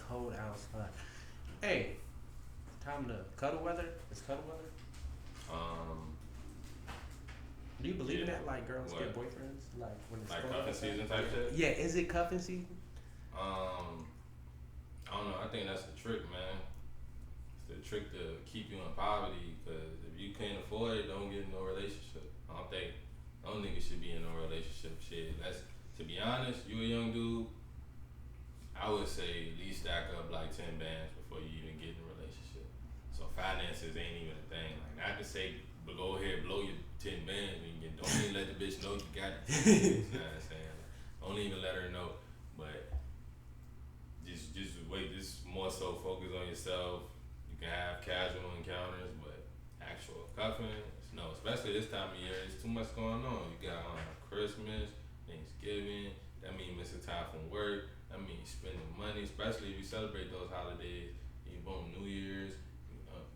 cold outside. Hey, time to cuddle weather. It's cuddle weather. Um, Do you believe in yeah. that? Like girls get What? boyfriends like when it's Like cold cuffing outside. season type shit? Yeah, is it cuffing season? Um, I don't know. I think that's the trick, man. It's the trick to keep you in poverty. Because if you can't afford it, don't get in no relationship. I don't think no nigga should be in no relationship. Shit, that's to be honest. You a young dude. I would say at least stack up like 10 bands before you even get in a relationship. So finances ain't even a thing. Like not to say, but go ahead blow your 10 bands and you don't even let the bitch know you got it. You know what I'm saying? Don't even let her know. But just wait. Just more so focus on yourself. You can have casual encounters, but actual cuffing, no. Especially this time of year, there's too much going on. You got Christmas, Thanksgiving. That means missing time from work. That means spending money, especially if you celebrate those holidays. You boom New Year's.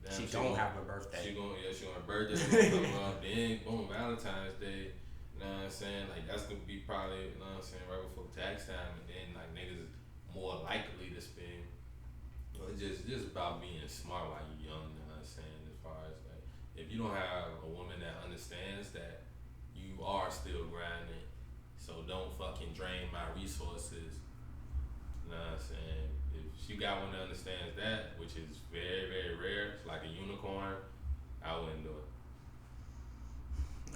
She don't have a birthday. She on her birthday gonna come up. Then boom Valentine's Day. You know what I'm saying? Like that's gonna be probably, you know what I'm saying, right before tax time, and then like niggas is more likely to spend. But just about being smart while you're young. You know what I'm saying? As far as like, if you don't have a woman that understands that you are still grinding, so don't fucking drain my resources. You know what I'm saying? If you got one that understands that, which is very, very rare, it's like a unicorn, I wouldn't do it.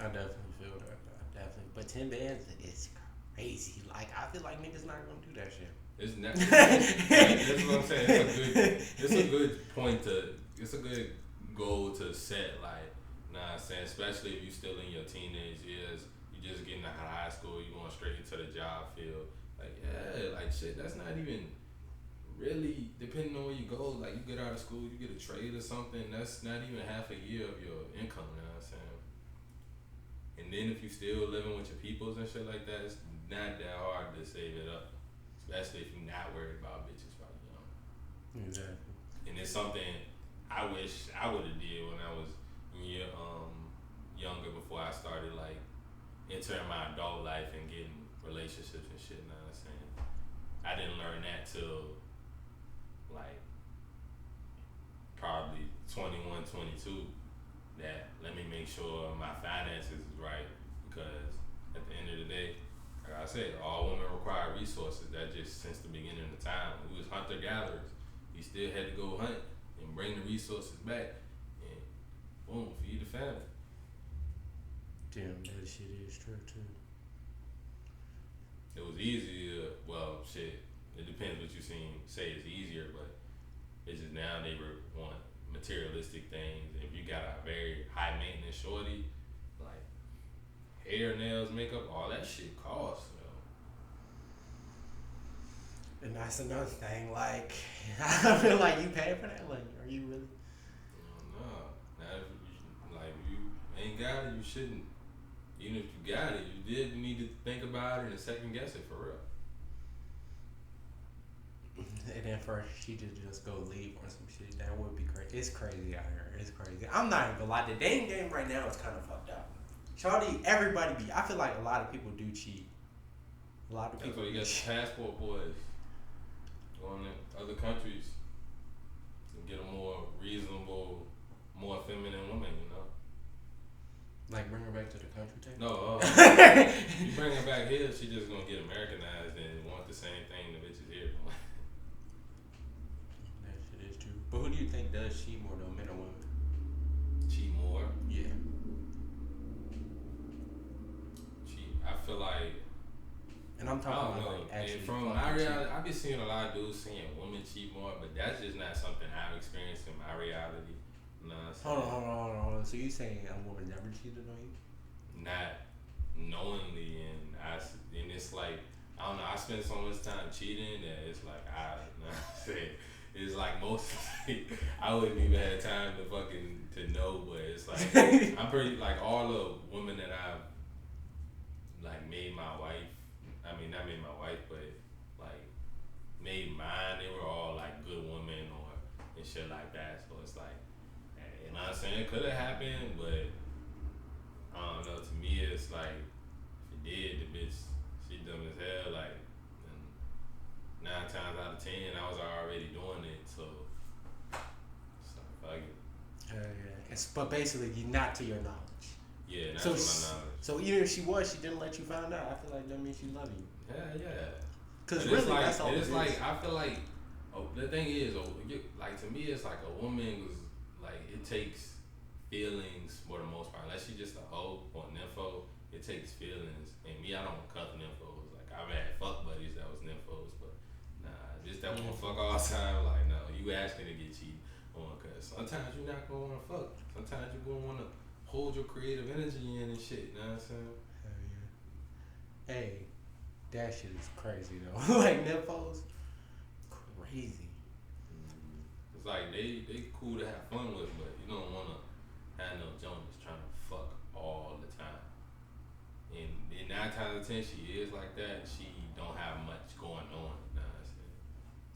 I definitely feel that. I definitely. But 10 bands is crazy. Like I feel like niggas not gonna do that shit. It's not. That's what I'm saying. It's a good point to. It's a good goal to set. Like, nah, I'm saying, especially if you still in your teenage years, you just getting out of high school, you going straight into the job field. Like, yeah, like shit. That's not even really depending on where you go. Like, you get out of school, you get a trade or something. That's not even half a year of your income. You know what I'm saying? And then if you still living with your peoples and shit like that, it's not that hard to save it up. Especially if you're not worried about bitches while you're young. Exactly. And it's something I wish I would have did when I was younger before I started like entering my adult life and getting relationships and shit. Now I'm saying I didn't learn that till like probably 21, 22. That let me make sure my finances is right because at the end of the day, like I said, all women require resources. That just since the beginning of time. We was hunter gatherers. We still had to go hunt and bring the resources back and boom, feed the family. Damn, that shit is true too. It was easier. Well, shit. It depends what you say is easier, but it's just now they want materialistic things. If you got a very high maintenance shorty, like hair, nails, makeup, all that shit costs. And that's another thing. Like I feel like you pay for that. Like, are you really? No. Now, if you ain't got it, you shouldn't. Even if you got it, you need to think about it and second guess it for real. And then for she to just go leave or some shit, that would be crazy. It's crazy out here. It's crazy. I'm not even gonna lie. The dating game right now is kind of fucked up. Shawty, everybody be. I feel like a lot of people do cheat. A lot of people. That's why you got the passport boys going to other countries and get a more reasonable, more feminine woman. You know. Like bring her back to the country too? No, you bring her back here, she just gonna get Americanized and want the same thing the bitches here. That shit is true. But who do you think does cheat more though, men or women? Cheat more. Yeah. Cheat. I feel like. And I'm I talking don't about know. like actually. From my reality, I be seeing a lot of dudes saying women cheat more, but that's just not something I've experienced in my reality. You know what I'm saying? Hold on. So you saying a woman never cheated on you? Not knowingly, and it's like I don't know. I spend so much time cheating that it's like you know what I'm saying? It's like most I wouldn't even have time to know, but it's like I'm pretty like all the women that I've like made my wife. I mean, not made my wife, but like made mine. They were all like good women and shit like that. So it's like, you know what I'm saying? It could have happened, but I don't know. To me, it's like if it did, the bitch, she dumb as hell. Like, and 9 times out of 10, I was already but basically not to your knowledge. Yeah, not So, to my knowledge. so even if she was, she didn't let you find out. I feel like that means she love you. Yeah. Cause But really, it's like, that's all. it's like I feel like the thing is, like to me, it's like a woman was like it takes feelings for the most part. Unless she just a hoe or nympho, it takes feelings. And me, I don't cuff nymphos. Like I've had fuck buddies that was nymphos, but nah, just that wanna fuck all the time. Like no, you asking to get cheated on, cause sometimes you're not gonna wanna fuck. Sometimes you're gonna wanna hold your creative energy in and shit. You know what I'm saying? Hell yeah. Hey, that shit is crazy though. Like nymphos, crazy. It's like they cool to have fun with, but you don't wanna have no Joan that's trying to fuck all the time. And 9 times out of 10 she is like that. She don't have much going on. You know what I'm saying?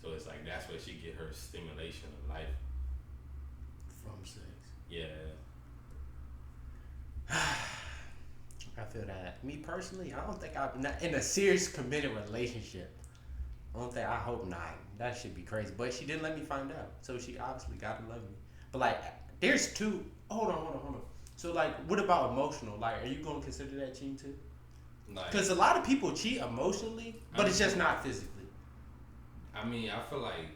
So it's like that's where she get her stimulation of life From sex. Yeah. I feel that. Me personally, I don't think I'm not in a serious committed relationship. I hope not. That should be crazy. But she didn't let me find out. So she obviously gotta love me. But like, there's two. Hold on. So like, what about emotional? Like, are you gonna consider that cheating too? Because a lot of people cheat emotionally, but it's just not physically. I mean, I feel like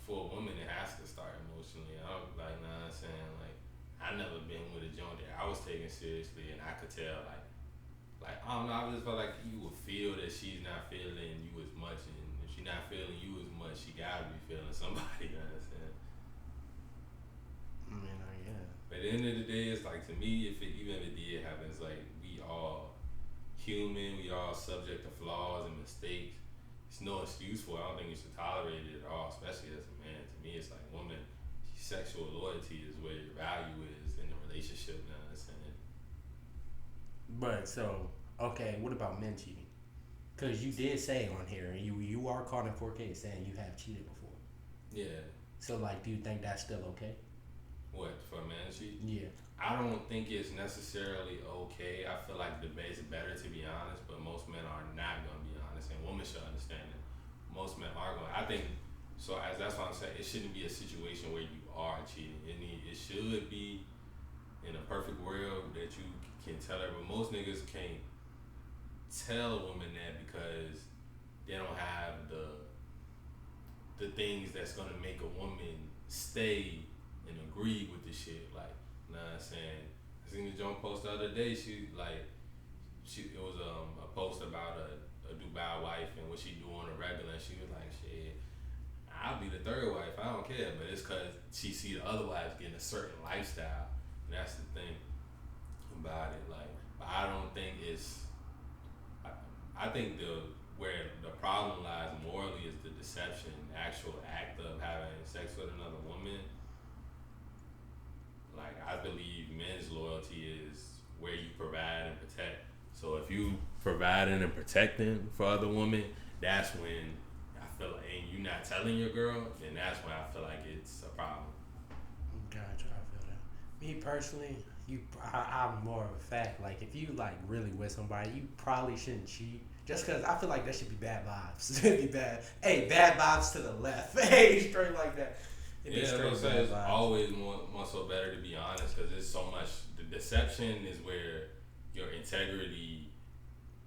for a woman it has to start emotionally. I don't like, nah, I'm saying like I never been with a joint that I was taking seriously, and I could tell like I don't know. I just felt like you would feel that she's not feeling you as much, and if she's not feeling you as much, she gotta be feeling somebody. You know what I'm saying? I mean, yeah. But at the end of the day, it's like to me, even if it did happen, it's like we all human, we all subject to flaws and mistakes. It's no excuse for it. I don't think you should tolerate it at all, especially as a man. To me, it's like woman, sexual loyalty is where your value is in the relationship. You know what I'm saying? But so, okay, what about men cheating? Because you did say on here, you are caught in 4K saying you have cheated before. Yeah. So like, do you think that's still okay? What, for a man to cheat? Yeah. I don't think it's necessarily okay. I feel like the debate's better, to be honest, but most men are not going to be honest, and women should understand it. Most men are going. I think so. As that's why I'm saying it shouldn't be a situation where you are cheating. It should be in a perfect world that you can tell her, but most niggas can't tell a woman that because they don't have the things that's gonna make a woman stay and agree with the shit. Like, you know what I'm saying? I seen the joint post the other day. It was a post about a Dubai wife and what she do on a regular. And she was like, shit, I'll be the third wife. I don't care. But it's because she see the other wives getting a certain lifestyle. And that's the thing about it. Like, but I don't think it's. I think where the problem lies morally is the deception, the actual act of having sex with another woman. Like, I believe men's loyalty is where you provide and protect. So if you providing and protecting for other women, that's when I feel like, and you not telling your girl, then that's when I feel like it's a problem. Gotcha, I feel that. Me personally, I'm more of a fact. Like, if you like really with somebody, you probably shouldn't cheat. Just because I feel like that should be bad vibes. It'd be bad. Hey, bad vibes to the left. Hey, straight like that. Yeah, that's what I'm saying. It's always more so better to be honest, because there's so much. The deception is where your integrity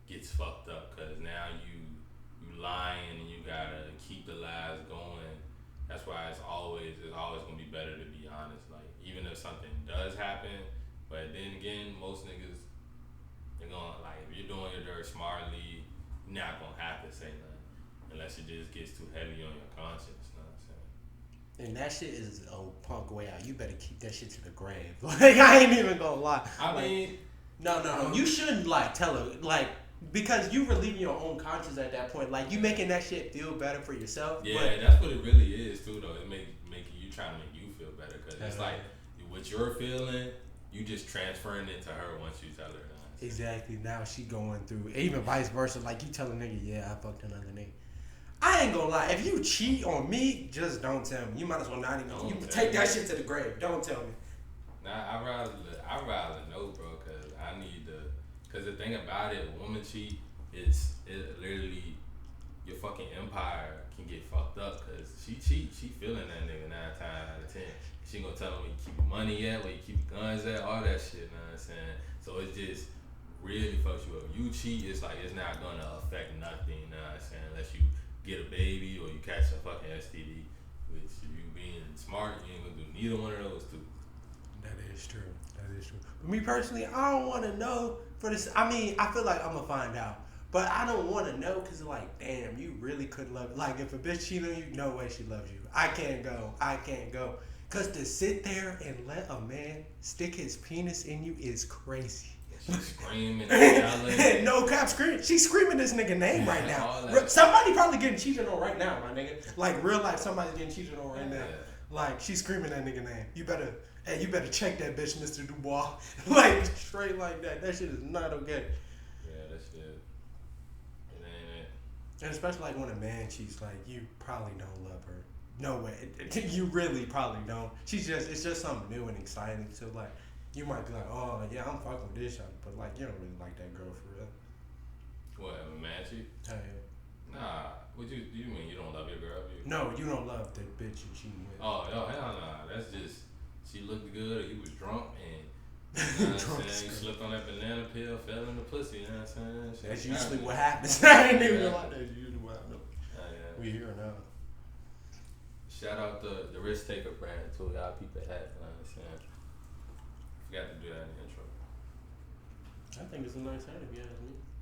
gets fucked up, because now you lying and you gotta keep the lies going. That's why it's always gonna be better to be honest. Like, even if something does happen, but then again, most niggas, they're gonna, like, if you're doing your dirt smartly, you're not gonna have to say nothing unless it just gets too heavy on your conscience. You know what I'm saying? And that shit is a punk way out. You better keep that shit to the grave. Like, I ain't even gonna lie. I mean, no. You shouldn't like tell her, like, because you relieving your own conscience at that point. Like, you making that shit feel better for yourself. Yeah, but that's what it really is too, though. It make you trying to make you feel better, because it's like what you're feeling, you just transferring it to her once you tell her. Exactly. Now she going through, even vice versa. Like, you tell a nigga, yeah, I fucked another nigga. I ain't gonna lie. If you cheat on me, just don't tell me. You might as well not even. You take that shit to the grave. Don't tell me. Nah, I rather know, bro, because I need to. Because the thing about it, a woman cheat, it literally, your fucking empire can get fucked up, because she cheat, she feeling that nigga 9 times out of 10. She gonna tell him where you keep your money at, where you keep your guns at, all that shit. Know what I'm saying? So it just really fucks you up. You cheat, it's like it's not gonna affect nothing. Know what I'm saying? Unless you get a baby or you catch a fucking STD. Which if you being smart, you ain't gonna do neither one of those two. That is true. That is true. But me personally, I don't want to know for this. I mean, I feel like I'm gonna find out. But I don't want to know because, like, damn, you really could love. Like, if a bitch cheat on you, no way she loves you. I can't go. I can't go. Because to sit there and let a man stick his penis in you is crazy. She's screaming and yelling. No cap screaming. She's screaming this nigga name right now. All that. Somebody probably getting cheated on right now, my nigga. Like, real life, somebody's getting cheated on right now. Yeah. Like, she's screaming that nigga name. You better check that bitch, Mr. Dubois. Like, straight like that. That shit is not okay. Yeah, that shit. It ain't it. And especially like when a man cheats, like you probably don't love her. No way. You really probably don't. It's just something new and exciting. So like, you might be like, oh yeah, I'm fucking with this shot, but like you don't really like that girl for real. What, a man cheat? Hell yeah. Nah. What you mean you don't love your girl? No, you don't love the bitch you cheating with. Oh, hell nah. That's just she looked good or he was drunk and you know what I'm saying? You slipped on that banana peel, fell in the pussy, you know what I'm saying? That's usually what happens. I didn't even realize that's usually what happens. Yeah. We here now. Shout out the Risk Taker brand too. Y'all peep the hat, you know what I'm saying? Forgot to do that in the intro. I think it's a nice hat if you ask me.